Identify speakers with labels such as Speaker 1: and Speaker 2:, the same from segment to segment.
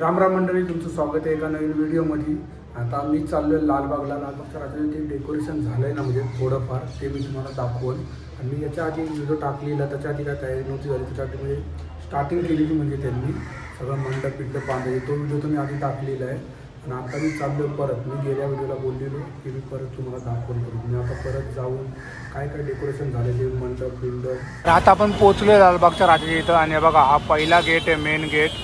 Speaker 1: राम राम मंडळी, तुमचं स्वागत आहे एका नवीन व्हिडिओमध्ये। आता मी चाललो लालबागला। लालबागच्या रात्री डेकोरेशन झालंय ना, म्हणजे थोडंफार ते मी तुम्हाला दाखवून। आणि मी याच्या आधी व्हिडिओ टाकलेला, त्याच्या आधी काय तयारी नव्हती झाली, त्याच्याआधी म्हणजे स्टार्टिंग केलेली, म्हणजे त्यांनी सगळं मंडप बांधायचे, तो व्हिडिओ तुम्ही आधी टाकलेला आहे। आणि आता मी चाललो परत, मी गेल्या व्हिडिओला बोललेलो की मी परत तुम्हाला दाखवून करू। मी आता परत जाऊन काय काय डेकोरेशन झाले ते मंडप।
Speaker 2: आता आपण पोहोचलोय लालबागच्या रात्री इथं। आणि बघा, हा पहिला गेट आहे, मेन गेट।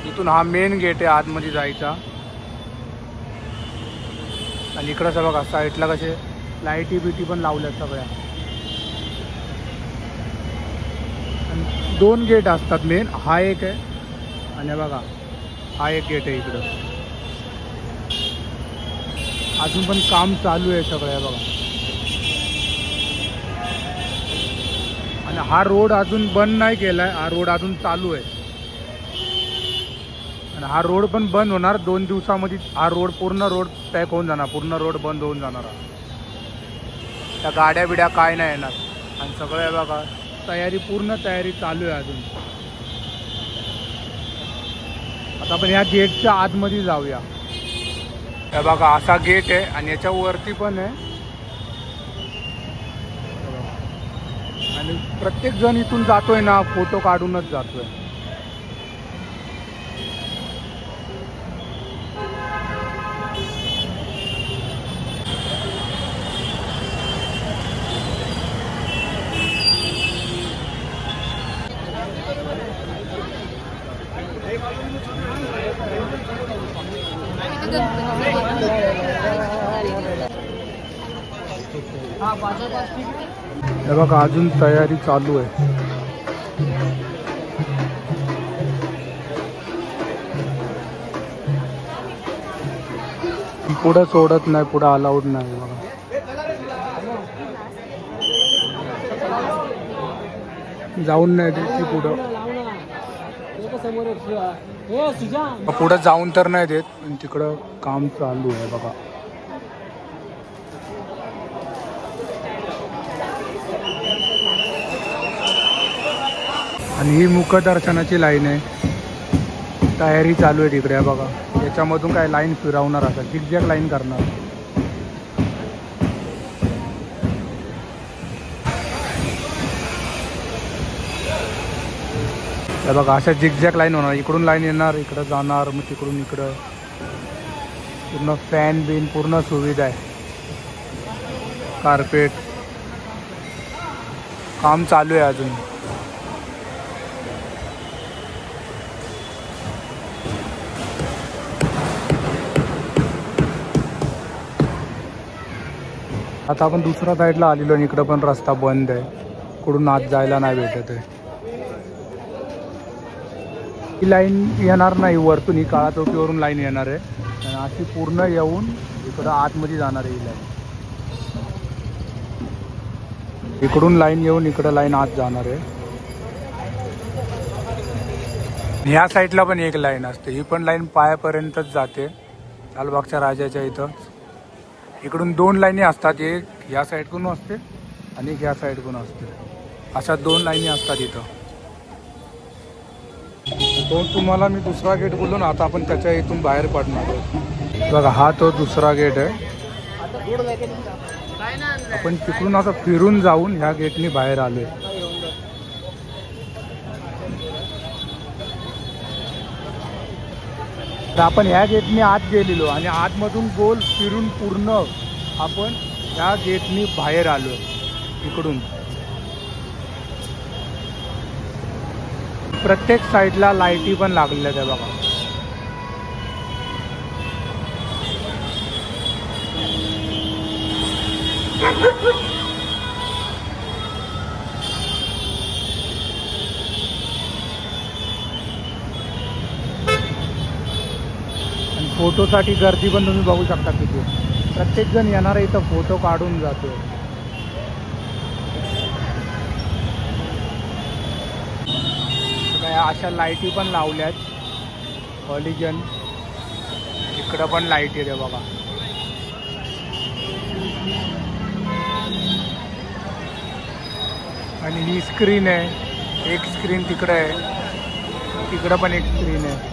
Speaker 2: इथून हा मेन गेट आहे आतमध्ये जायचा। आणि इकडं बघा साईडला कसे लाईटी बिटी पण लावल्यात सगळ्या। आणि दोन गेट असतात मेन, हा एक आहे आणि बघा हा एक गेट आहे इकडं। अजून पण काम चालू आहे सगळ्या बघा। आणि हा रोड अजून बंद नाही केलाय, हा रोड अजून चालू आहे। आणि हा रोड पण बंद होणार 2 दिवसामध्ये। हा रोड पूर्ण रोड पॅक होऊन जाणार, पूर्ण रोड बंद होऊन जाणार। त्या गाड्या बिड्या काय नाही येणार। आणि सगळं बघा तयारी, पूर्ण तयारी चालू आहे अजून। आता आपण ह्या गेटच्या आतमध्ये जाऊया। हे बघा असा गेट आहे आणि याच्या वरती पण आहे। आणि प्रत्येक जण इथून जातोय ना, फोटो काढूनच जातोय। हे बघा अजून तयारी चालू आहे। पुढं सोडत नाही, पुढं अलाउड नाही बघा। जाऊन नाही देत पुढं, पुढं जाऊन तर नाही देत। पण तिकडं काम चालू आहे बघा। आणि ही मुखदर्शनाची लाईन आहे, तयारी चालू आहे तिकडे बघा। याच्यामधून काय लाईन फिरवणार, असा झिगझॅग लाईन करणार। हे बघा अशा झिगझॅग लाईन होणार, इकडून लाईन येणार, इकडं जाणार, मग तिकडून इकडं। पूर्ण फॅन बिन पूर्ण सुविधा आहे, कार्पेट, काम चालू आहे अजून। आता आपण दुसऱ्या साईडला आलेलो आणि इकडं पण रस्ता बंद आहे, कुठून आत जायला नाही भेटत आहे। ही लाईन येणार नाही वरतून, ही काळा चौकीवरून लाईन येणार आहे आणि अशी पूर्ण येऊन इकडं आतमध्ये जाणार आहे ही लाईन। इकडून लाईन येऊन इकडं लाईन आत जाणार आहे। ह्या साईडला पण एक लाईन असते, ही पण लाईन पायापर्यंतच जाते लालबागच्या राजाच्या इथं। इकडून 2 लाईनी असतात, एक ह्या साईडकडून असते आणि एक ह्या साईडकडून असते। अशा 2 लाईनी असतात इथं। तो तुम्हाला मी दुसरा गेट बोललो ना, आता आपण त्याच्या इथून बाहेर पडणार आहोत बघा। हा तो दुसरा गेट आहे। आपण तिकडून असं फिरून जाऊन ह्या गेटनी बाहेर आलोय। तर आपण ह्या गेटनी आत गेलेलो आणि आतमधून गोल फिरून पूर्ण आपण ह्या गेटनी बाहेर आलोय इकडून। प्रत्येक साईडला लाईटी पण लागलेल्या आहेत बघा। आणि फोटोसाठी गर्दी पण तुम्ही बघू शकता किती। प्रत्येक जण येणार आहे इथं, फोटो काढून जातोय। अशा लाईटी पण लावल्यात, हॉलिजन इकडं पण लाईट येते बघा। आणि ही स्क्रीन आहे, एक स्क्रीन तिकडे आहे, तिकडं पण एक स्क्रीन आहे.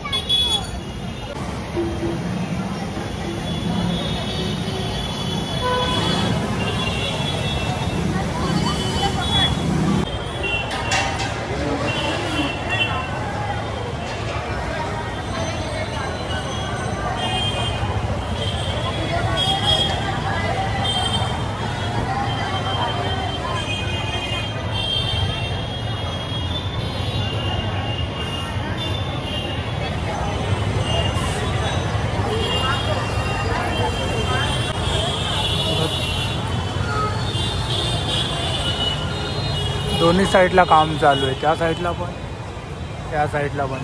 Speaker 2: दोन्ही साईडला काम चालू आहे, त्या साईडला पण त्या साईडला पण.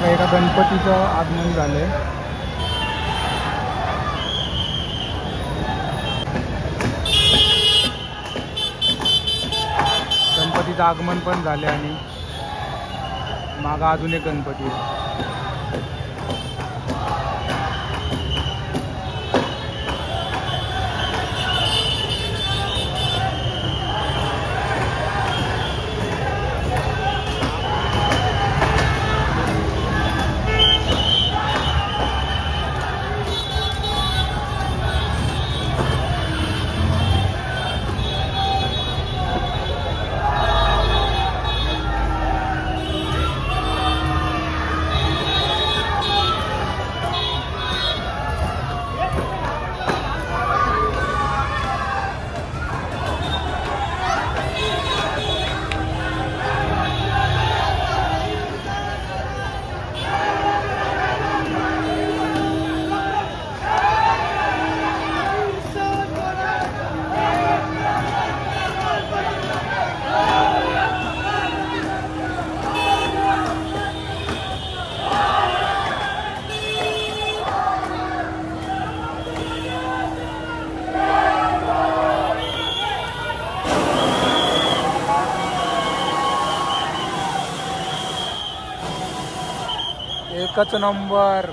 Speaker 2: एका गणपतीचं आगमन झालंय. गणपतीचं आगमन पण झाले आणि मागं अजून एक गणपती आहे. एकच नंबर.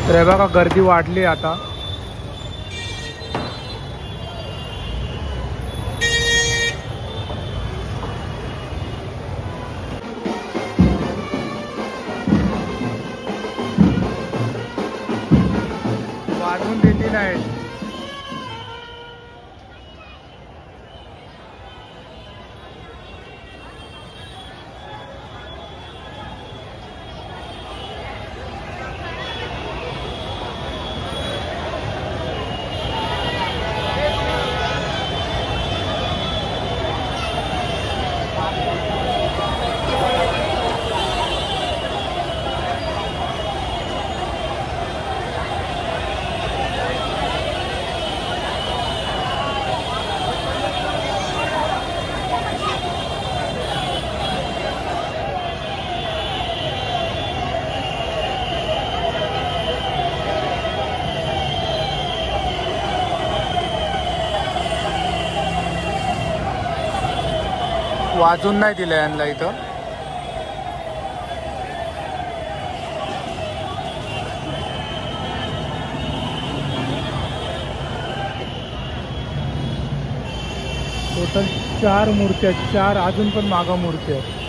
Speaker 2: तर हे बघा गर्दी वाढली आता. वाढवून दिली नाही. वाजून नाही दिलं यांना इथं. टोटल 4 मूर्त्या आहेत, 4 अजून पण मागं मूर्त्या आहेत.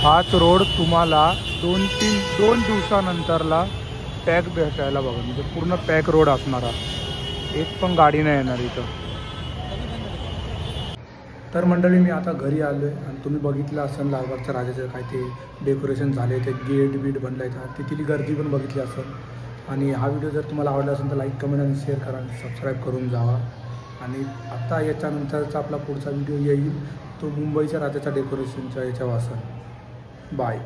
Speaker 2: हाच रोड तुम्हाला 2 दिवसानंतरला पॅक भेटायला बघा, म्हणजे पूर्ण पॅक रोड असणारा, एक पण गाडी नाही येणार इथं. तर मंडळी मी आता घरी आलो आहे आणि तुम्ही बघितलं असेल लालबागच्या राजाचं काय ते डेकोरेशन झाले, ते गेट बीट बनलं आहे, तिथली गर्दी पण बघितली असेल. आणि हा व्हिडिओ जर तुम्हाला आवडला असेल तर लाईक कमेंट आणि शेअर करा, सबस्क्राईब करून जावा. आणि आता याच्यानंतरचा आपला पुढचा व्हिडिओ येईल तो मुंबईच्या राजाच्या डेकोरेशनच्या याच्यावर असेल. बाय.